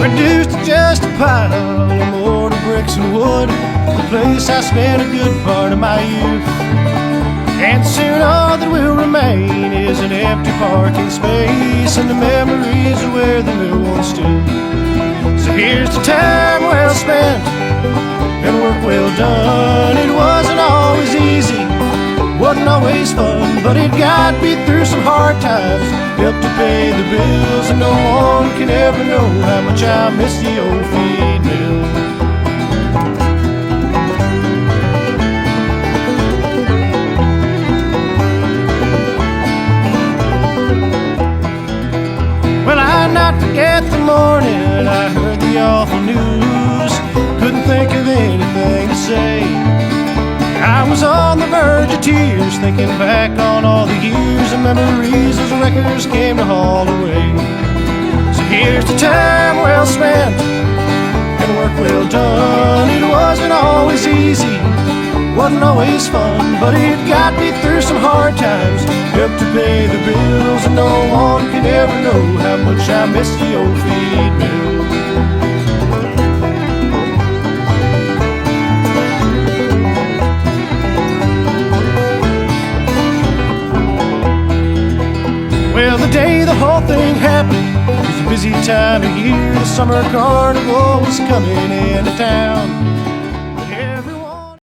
reduced to just a pile of mortar, bricks, and wood. The place I spent a good part of my youth. And soon all that will remain is an empty parking space and the memories of where the mill once stood. So here's to time well spent and work well done. It wasn't always easy, wasn't always fun, but it got me through some hard times, helped to pay the bills, and no one can ever know how much I miss the old feed mill. Well, I'd not forget the morning I heard the awful news. Couldn't think of anything to say. I was on the verge of tears, thinking back on all the years and memories as wreckers came to haul away. So here's the time well spent and work well done. It wasn't always easy, wasn't always fun, but it got me through some hard times, helped to pay the bills, and no one can ever know how much I miss the old feed mill. Well, the day the whole thing happened was a busy time of year. The summer carnival was coming into town.